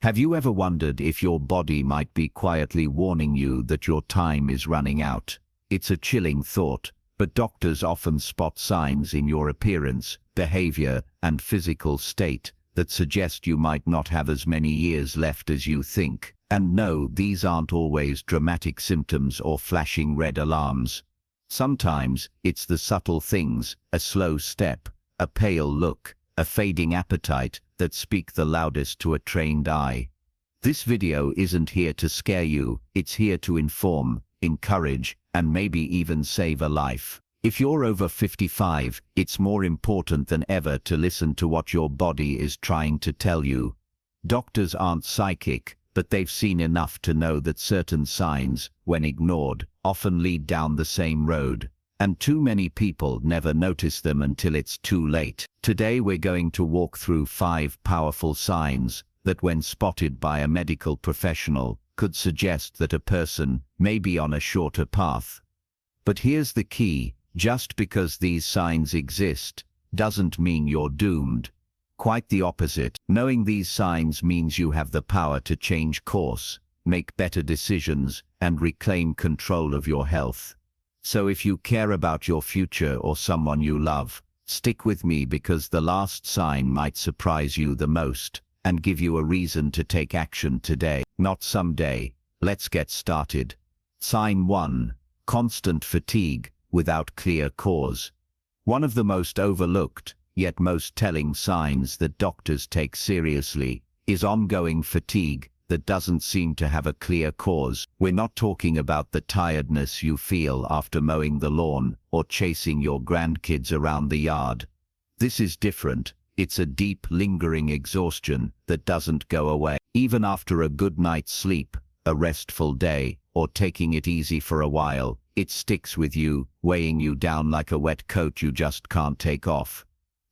Have you ever wondered if your body might be quietly warning you that your time is running out? It's a chilling thought, but doctors often spot signs in your appearance, behavior, and physical state that suggest you might not have as many years left as you think. And no, these aren't always dramatic symptoms or flashing red alarms. Sometimes it's the subtle things, a slow step, a pale look, a fading appetite, that speak the loudest to a trained eye. This video isn't here to scare you, it's here to inform, encourage, and maybe even save a life. If you're over 55, it's more important than ever to listen to what your body is trying to tell you. Doctors aren't psychic, but they've seen enough to know that certain signs, when ignored, often lead down the same road. And too many people never notice them until it's too late. Today we're going to walk through 5 powerful signs that, when spotted by a medical professional, could suggest that a person may be on a shorter path. But here's the key: just because these signs exist doesn't mean you're doomed. Quite the opposite. Knowing these signs means you have the power to change course, make better decisions, and reclaim control of your health. So if you care about your future or someone you love, stick with me, because the last sign might surprise you the most and give you a reason to take action today, not someday. Let's get started. Sign 1. Constant fatigue without clear cause. One of the most overlooked, yet most telling signs that doctors take seriously is ongoing fatigue that doesn't seem to have a clear cause. We're not talking about the tiredness you feel after mowing the lawn or chasing your grandkids around the yard. This is different. It's a deep, lingering exhaustion that doesn't go away. Even after a good night's sleep, a restful day, or taking it easy for a while, it sticks with you, weighing you down like a wet coat you just can't take off.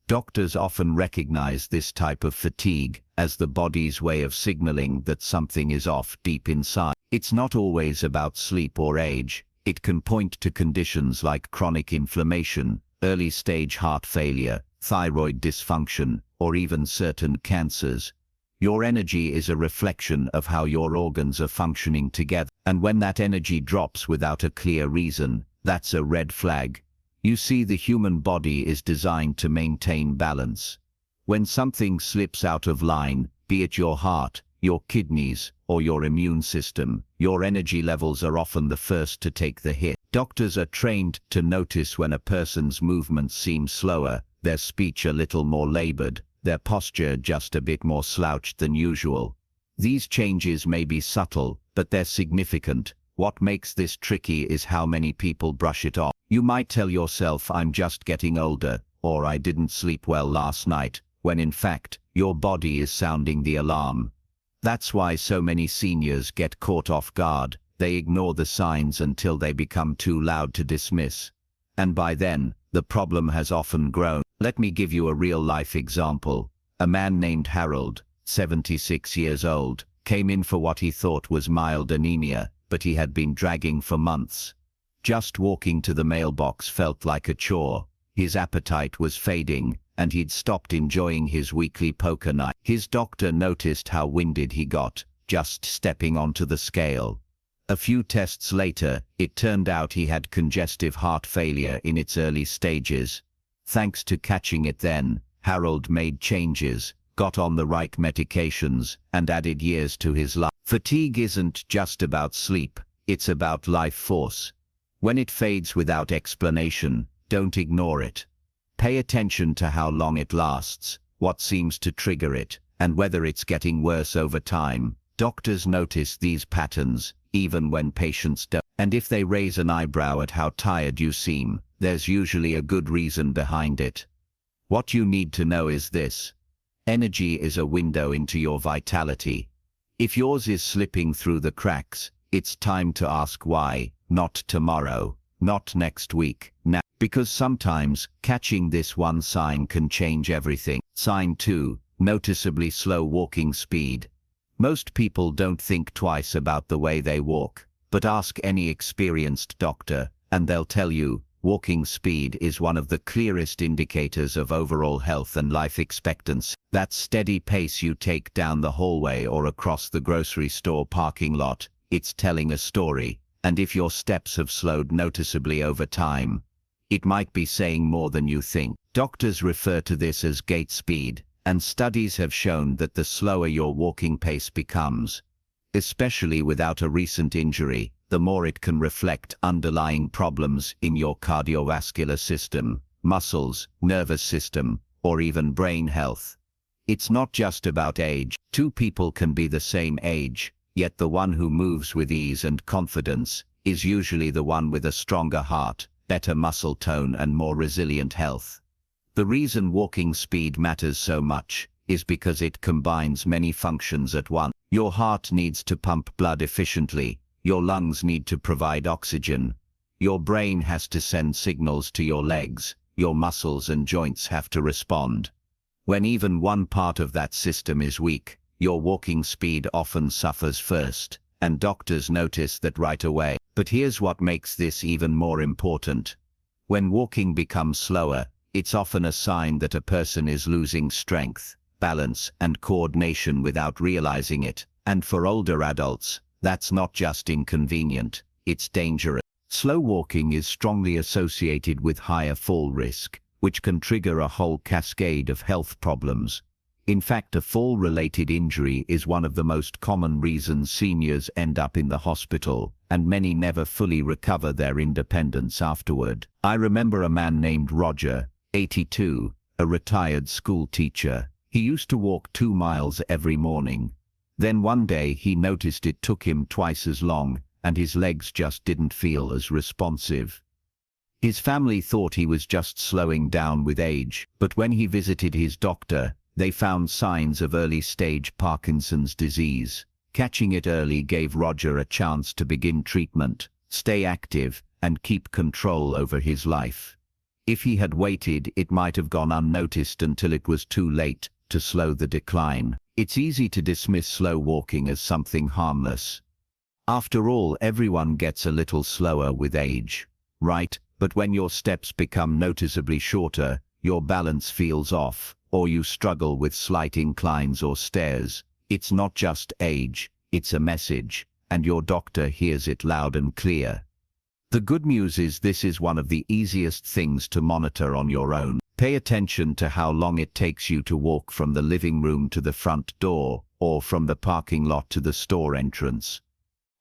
Doctors often recognize this type of fatigue as the body's way of signaling that something is off deep inside. It's not always about sleep or age. It can point to conditions like chronic inflammation, early-stage heart failure, thyroid dysfunction, or even certain cancers. Your energy is a reflection of how your organs are functioning together, and when that energy drops without a clear reason, that's a red flag. You see, the human body is designed to maintain balance. When something slips out of line, be it your heart, your kidneys, or your immune system, your energy levels are often the first to take the hit. Doctors are trained to notice when a person's movements seem slower, their speech a little more labored, their posture just a bit more slouched than usual. These changes may be subtle, but they're significant. What makes this tricky is how many people brush it off. You might tell yourself, "I'm just getting older," or "I didn't sleep well last night," when in fact, your body is sounding the alarm. That's why so many seniors get caught off guard. They ignore the signs until they become too loud to dismiss. And by then, the problem has often grown. Let me give you a real-life example. A man named Harold, 76 years old, came in for what he thought was mild anemia, but he had been dragging for months. Just walking to the mailbox felt like a chore. His appetite was fading, and he'd stopped enjoying his weekly poker night. His doctor noticed how winded he got, just stepping onto the scale. A few tests later, it turned out he had congestive heart failure in its early stages. Thanks to catching it then, Harold made changes, got on the right medications, and added years to his life. Fatigue isn't just about sleep, it's about life force. When it fades without explanation, don't ignore it. Pay attention to how long it lasts, what seems to trigger it, and whether it's getting worse over time. Doctors notice these patterns, even when patients don't. And if they raise an eyebrow at how tired you seem, there's usually a good reason behind it. What you need to know is this: energy is a window into your vitality. If yours is slipping through the cracks, it's time to ask why. Not tomorrow, not next week, now. Because sometimes, catching this one sign can change everything. Sign 2, noticeably slow walking speed. Most people don't think twice about the way they walk, but ask any experienced doctor, and they'll tell you, Walking speed is one of the clearest indicators of overall health and life expectancy. That steady pace you take down the hallway or across the grocery store parking lot, it's telling a story. And if your steps have slowed noticeably over time, it might be saying more than you think. Doctors refer to this as gait speed, and studies have shown that the slower your walking pace becomes, especially without a recent injury, the more it can reflect underlying problems in your cardiovascular system, muscles, nervous system, or even brain health. It's not just about age. Two people can be the same age, yet the one who moves with ease and confidence is usually the one with a stronger heart, better muscle tone, and more resilient health. The reason walking speed matters so much is because it combines many functions at once. Your heart needs to pump blood efficiently, your lungs need to provide oxygen, your brain has to send signals to your legs, your muscles and joints have to respond. When even one part of that system is weak, your walking speed often suffers first, and doctors notice that right away. But here's what makes this even more important. When walking becomes slower, it's often a sign that a person is losing strength, balance, and coordination without realizing it. And for older adults, that's not just inconvenient, it's dangerous. Slow walking is strongly associated with higher fall risk, which can trigger a whole cascade of health problems. In fact, a fall-related injury is one of the most common reasons seniors end up in the hospital, and many never fully recover their independence afterward. I remember a man named Roger, 82, a retired school teacher. He used to walk 2 miles every morning. Then one day he noticed it took him twice as long, and his legs just didn't feel as responsive. His family thought he was just slowing down with age, but when he visited his doctor, they found signs of early-stage Parkinson's disease. Catching it early gave Roger a chance to begin treatment, stay active, and keep control over his life. If he had waited, it might have gone unnoticed until it was too late to slow the decline. It's easy to dismiss slow walking as something harmless. After all, everyone gets a little slower with age, right? But when your steps become noticeably shorter, your balance feels off, or you struggle with slight inclines or stairs, it's not just age, it's a message, and your doctor hears it loud and clear. The good news is this is one of the easiest things to monitor on your own. Pay attention to how long it takes you to walk from the living room to the front door, or from the parking lot to the store entrance.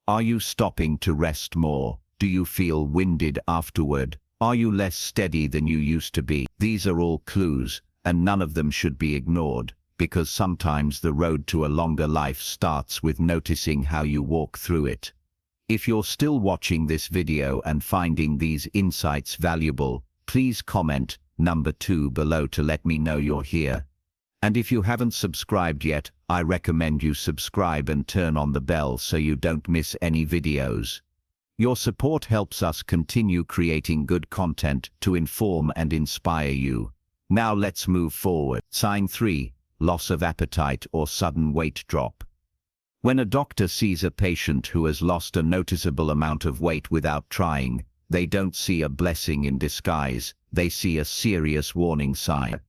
Are you stopping to rest more? Do you feel winded afterward? Are you less steady than you used to be? These are all clues, and none of them should be ignored, because sometimes the road to a longer life starts with noticing how you walk through it. If you're still watching this video and finding these insights valuable, please comment number 2 below to let me know you're here. And if you haven't subscribed yet, I recommend you subscribe and turn on the bell so you don't miss any videos. Your support helps us continue creating good content to inform and inspire you. Now let's move forward. Sign 3, loss of appetite or sudden weight drop. When a doctor sees a patient who has lost a noticeable amount of weight without trying, they don't see a blessing in disguise, they see a serious warning sign.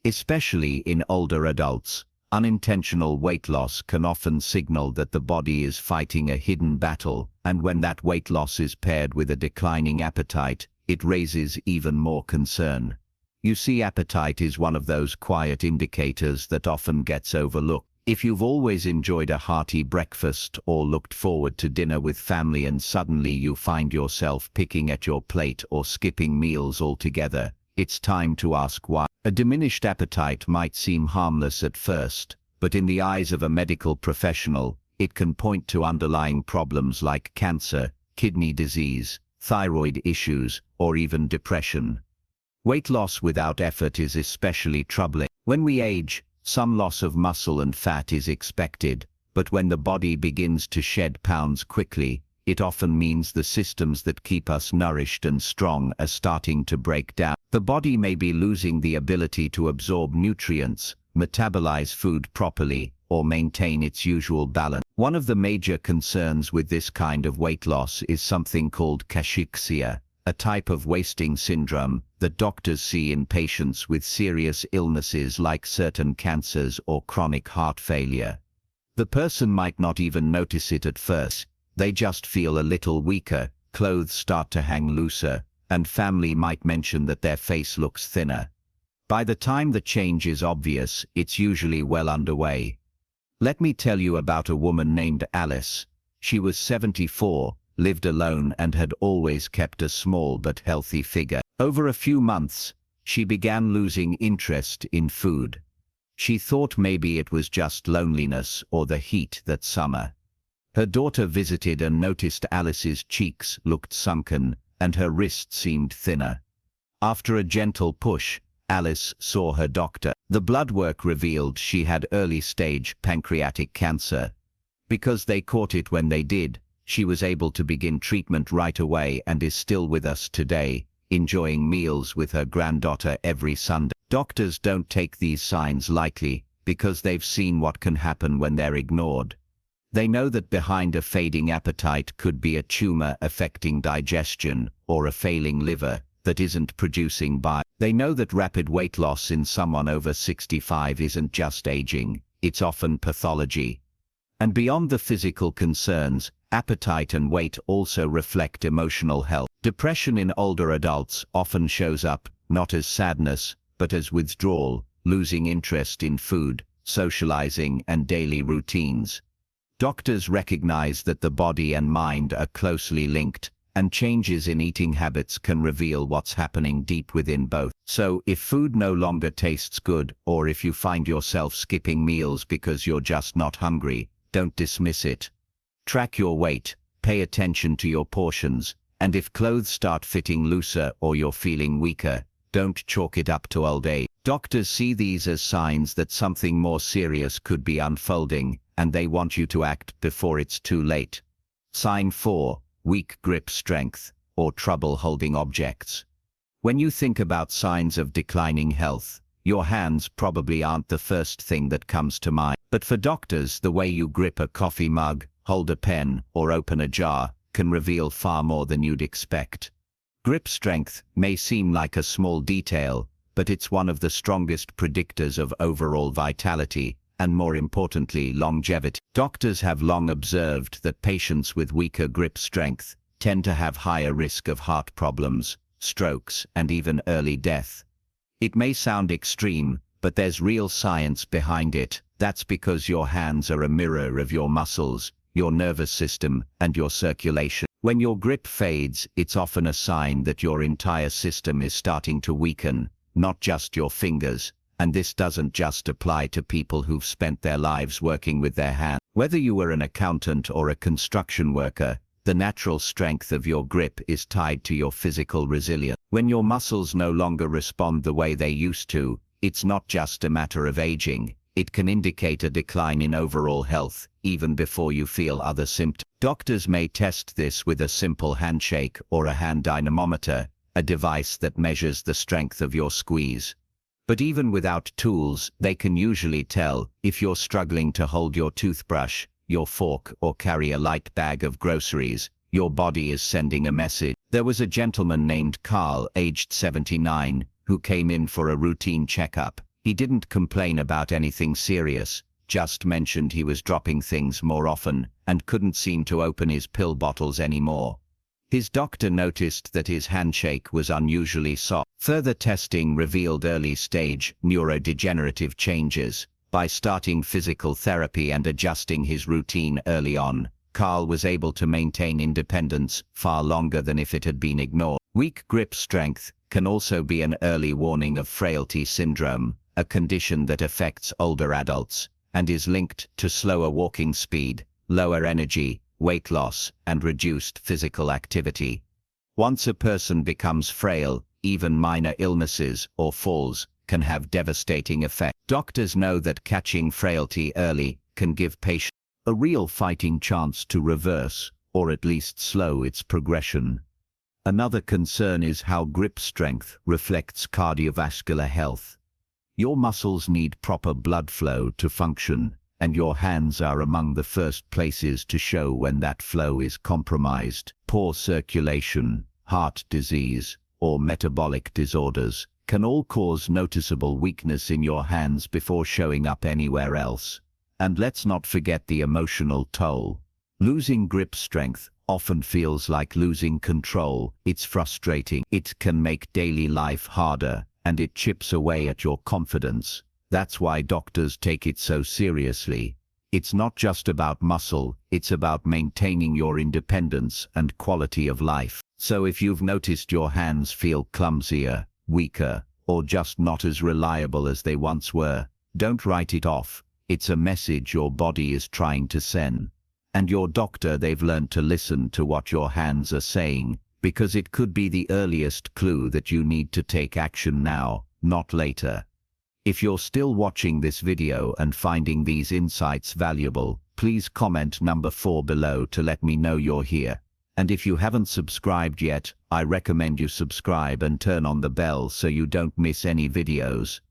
Especially in older adults, unintentional weight loss can often signal that the body is fighting a hidden battle, and when that weight loss is paired with a declining appetite, it raises even more concern. You see, appetite is one of those quiet indicators that often gets overlooked. If you've always enjoyed a hearty breakfast or looked forward to dinner with family and suddenly you find yourself picking at your plate or skipping meals altogether, it's time to ask why. A diminished appetite might seem harmless at first, but in the eyes of a medical professional, it can point to underlying problems like cancer, kidney disease, thyroid issues, or even depression. Weight loss without effort is especially troubling. When we age, some loss of muscle and fat is expected, but when the body begins to shed pounds quickly, it often means the systems that keep us nourished and strong are starting to break down. The body may be losing the ability to absorb nutrients, metabolize food properly, or maintain its usual balance. One of the major concerns with this kind of weight loss is something called cachexia, a type of wasting syndrome that doctors see in patients with serious illnesses like certain cancers or chronic heart failure. The person might not even notice it at first. They just feel a little weaker, clothes start to hang looser, and family might mention that their face looks thinner. By the time the change is obvious, it's usually well underway. Let me tell you about a woman named Alice. She was 74, lived alone, and had always kept a small but healthy figure. Over a few months, she began losing interest in food. She thought maybe it was just loneliness or the heat that summer. Her daughter visited and noticed Alice's cheeks looked sunken and her wrist seemed thinner. After a gentle push, Alice saw her doctor. The blood work revealed she had early-stage pancreatic cancer. Because they caught it when they did, she was able to begin treatment right away and is still with us today, enjoying meals with her granddaughter every Sunday. Doctors don't take these signs lightly because they've seen what can happen when they're ignored. They know that behind a fading appetite could be a tumor affecting digestion or a failing liver that isn't producing bile. They know that rapid weight loss in someone over 65 isn't just aging, it's often pathology. And beyond the physical concerns, appetite and weight also reflect emotional health. Depression in older adults often shows up not as sadness, but as withdrawal, losing interest in food, socializing, and daily routines. Doctors recognize that the body and mind are closely linked, and changes in eating habits can reveal what's happening deep within both. So, if food no longer tastes good, or if you find yourself skipping meals because you're just not hungry, don't dismiss it. Track your weight, pay attention to your portions, and if clothes start fitting looser or you're feeling weaker, don't chalk it up to old age. Doctors see these as signs that something more serious could be unfolding, and they want you to act before it's too late. Sign 4. Weak grip strength, or trouble holding objects. When you think about signs of declining health, your hands probably aren't the first thing that comes to mind. But for doctors, the way you grip a coffee mug, hold a pen, or open a jar can reveal far more than you'd expect. Grip strength may seem like a small detail, but it's one of the strongest predictors of overall vitality, and more importantly, longevity. Doctors have long observed that patients with weaker grip strength tend to have higher risk of heart problems, strokes, and even early death. It may sound extreme, but there's real science behind it. That's because your hands are a mirror of your muscles, your nervous system, and your circulation. When your grip fades, it's often a sign that your entire system is starting to weaken, not just your fingers. And this doesn't just apply to people who've spent their lives working with their hands. Whether you were an accountant or a construction worker, the natural strength of your grip is tied to your physical resilience. When your muscles no longer respond the way they used to, it's not just a matter of aging. It can indicate a decline in overall health, even before you feel other symptoms. Doctors may test this with a simple handshake or a hand dynamometer, a device that measures the strength of your squeeze. But even without tools, they can usually tell if you're struggling to hold your toothbrush, your fork, or carry a light bag of groceries. Your body is sending a message. There was a gentleman named Carl, aged 79, who came in for a routine checkup. He didn't complain about anything serious, just mentioned he was dropping things more often and couldn't seem to open his pill bottles anymore. His doctor noticed that his handshake was unusually soft. Further testing revealed early-stage neurodegenerative changes. By starting physical therapy and adjusting his routine early on, Carl was able to maintain independence far longer than if it had been ignored. Weak grip strength can also be an early warning of frailty syndrome, a condition that affects older adults and is linked to slower walking speed, lower energy, weight loss, and reduced physical activity. Once a person becomes frail, even minor illnesses or falls can have devastating effects. Doctors know that catching frailty early can give patients a real fighting chance to reverse, or at least slow its progression. Another concern is how grip strength reflects cardiovascular health. Your muscles need proper blood flow to function, and your hands are among the first places to show when that flow is compromised. Poor circulation, heart disease, or metabolic disorders, can all cause noticeable weakness in your hands before showing up anywhere else. And let's not forget the emotional toll. Losing grip strength often feels like losing control. It's frustrating. It can make daily life harder, and it chips away at your confidence. That's why doctors take it so seriously. It's not just about muscle, it's about maintaining your independence and quality of life. So if you've noticed your hands feel clumsier, weaker, or just not as reliable as they once were, don't write it off. It's a message your body is trying to send. And your doctor, they've learned to listen to what your hands are saying, because it could be the earliest clue that you need to take action now, not later. If you're still watching this video and finding these insights valuable, please comment number 4 below to let me know you're here. And if you haven't subscribed yet, I recommend you subscribe and turn on the bell so you don't miss any videos.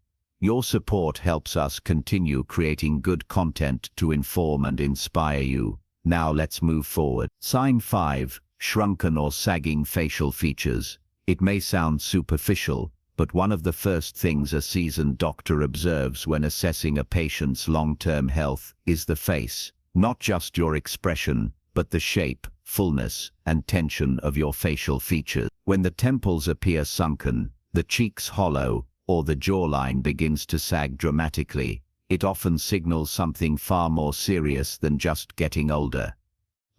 Your support helps us continue creating good content to inform and inspire you. Now let's move forward. Sign 5. Shrunken or sagging facial features. It may sound superficial, but one of the first things a seasoned doctor observes when assessing a patient's long-term health is the face. Not just your expression, but the shape, fullness, and tension of your facial features. When the temples appear sunken, the cheeks hollow, or the jawline begins to sag dramatically, it often signals something far more serious than just getting older.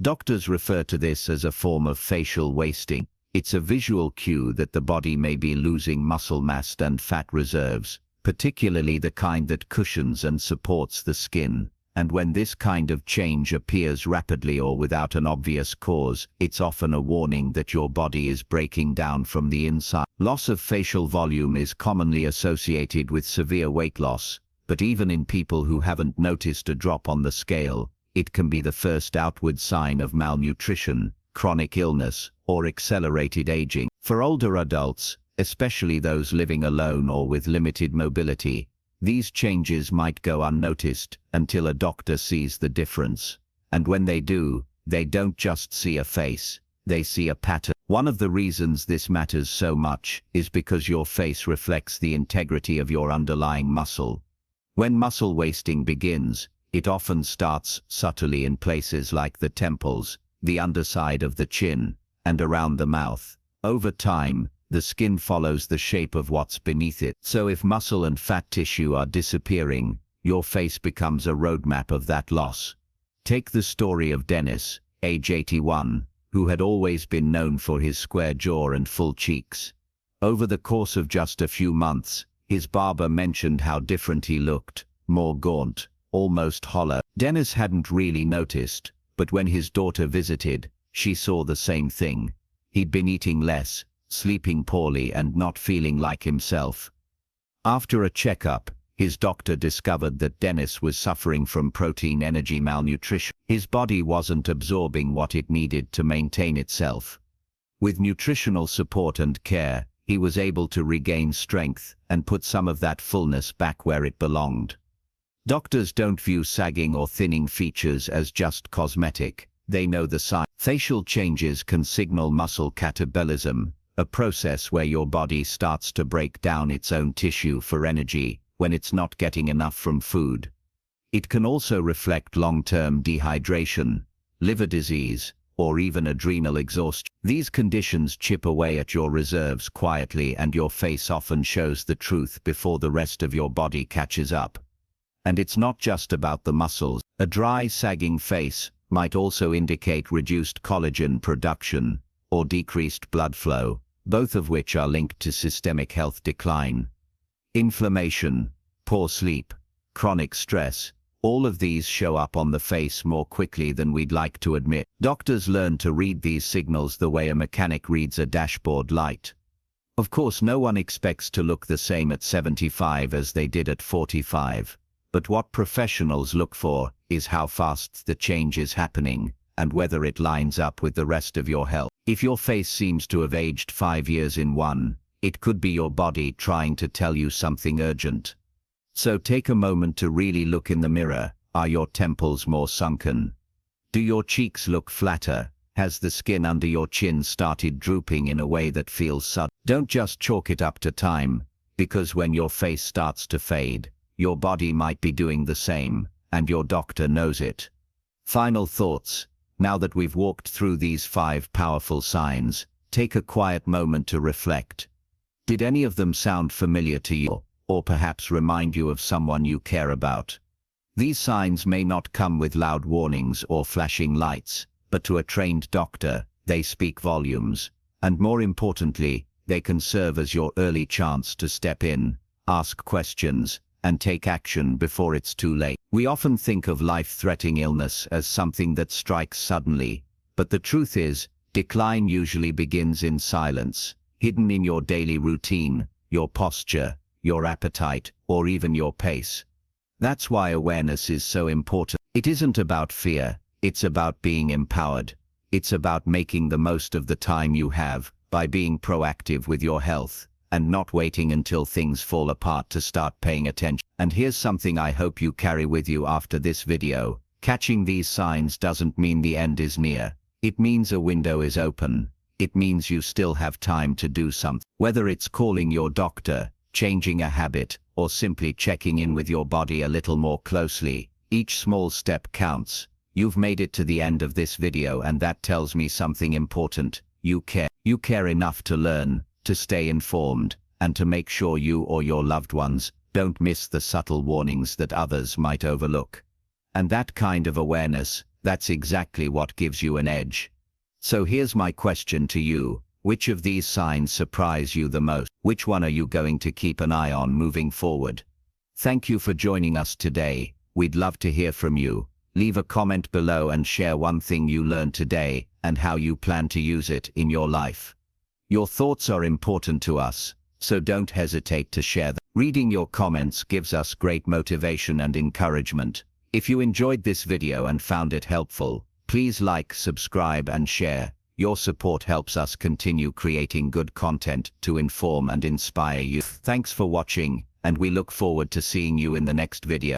Doctors refer to this as a form of facial wasting. It's a visual cue that the body may be losing muscle mass and fat reserves, particularly the kind that cushions and supports the skin. And when this kind of change appears rapidly or without an obvious cause, it's often a warning that your body is breaking down from the inside. Loss of facial volume is commonly associated with severe weight loss, but even in people who haven't noticed a drop on the scale, it can be the first outward sign of malnutrition, chronic illness, or accelerated aging. For older adults, especially those living alone or with limited mobility, these changes might go unnoticed until a doctor sees the difference. And when they do, they don't just see a face, they see a pattern. One of the reasons this matters so much is because your face reflects the integrity of your underlying muscle. When muscle wasting begins, it often starts subtly in places like the temples, the underside of the chin, and around the mouth. Over time, the skin follows the shape of what's beneath it. So if muscle and fat tissue are disappearing, your face becomes a roadmap of that loss. Take the story of Dennis, age 81, who had always been known for his square jaw and full cheeks. Over the course of just a few months, his barber mentioned how different he looked, more gaunt, almost hollow. Dennis hadn't really noticed, but when his daughter visited, she saw the same thing. He'd been eating less, sleeping poorly, and not feeling like himself. After a checkup, his doctor discovered that Dennis was suffering from protein-energy malnutrition. His body wasn't absorbing what it needed to maintain itself. With nutritional support and care, he was able to regain strength and put some of that fullness back where it belonged. Doctors don't view sagging or thinning features as just cosmetic. They know the sign. Facial changes can signal muscle catabolism, a process where your body starts to break down its own tissue for energy when it's not getting enough from food. It can also reflect long-term dehydration, liver disease, or even adrenal exhaustion. These conditions chip away at your reserves quietly, and your face often shows the truth before the rest of your body catches up. And it's not just about the muscles. A dry, sagging face might also indicate reduced collagen production or decreased blood flow, both of which are linked to systemic health decline. Inflammation, poor sleep, chronic stress, all of these show up on the face more quickly than we'd like to admit. Doctors learn to read these signals the way a mechanic reads a dashboard light. Of course, no one expects to look the same at 75 as they did at 45. But what professionals look for is how fast the change is happening and whether it lines up with the rest of your health. If your face seems to have aged 5 years in one, it could be your body trying to tell you something urgent. So take a moment to really look in the mirror. Are your temples more sunken? Do your cheeks look flatter? Has the skin under your chin started drooping in a way that feels sudden? Don't just chalk it up to time, because when your face starts to fade, your body might be doing the same, and your doctor knows it. Final thoughts. Now that we've walked through these 5 powerful signs, take a quiet moment to reflect. Did any of them sound familiar to you, or perhaps remind you of someone you care about? These signs may not come with loud warnings or flashing lights, but to a trained doctor, they speak volumes. And more importantly, they can serve as your early chance to step in, ask questions, and take action before it's too late. We often think of life-threatening illness as something that strikes suddenly, but the truth is, decline usually begins in silence, hidden in your daily routine, your posture, your appetite, or even your pace. That's why awareness is so important. It isn't about fear, it's about being empowered. It's about making the most of the time you have, by being proactive with your health, and not waiting until things fall apart to start paying attention. And here's something I hope you carry with you after this video. Catching these signs doesn't mean the end is near. It means a window is open. It means you still have time to do something. Whether it's calling your doctor, changing a habit, or simply checking in with your body a little more closely, each small step counts. You've made it to the end of this video, and that tells me something important. You care. You care enough to learn, to stay informed, and to make sure you or your loved ones don't miss the subtle warnings that others might overlook. And that kind of awareness, that's exactly what gives you an edge. So here's my question to you. Which of these signs surprise you the most? Which one are you going to keep an eye on moving forward? Thank you for joining us today. We'd love to hear from you. Leave a comment below and share one thing you learned today and how you plan to use it in your life. Your thoughts are important to us, so don't hesitate to share them. Reading your comments gives us great motivation and encouragement. If you enjoyed this video and found it helpful, please like, subscribe, and share. Your support helps us continue creating good content to inform and inspire you. Thanks for watching, and we look forward to seeing you in the next video.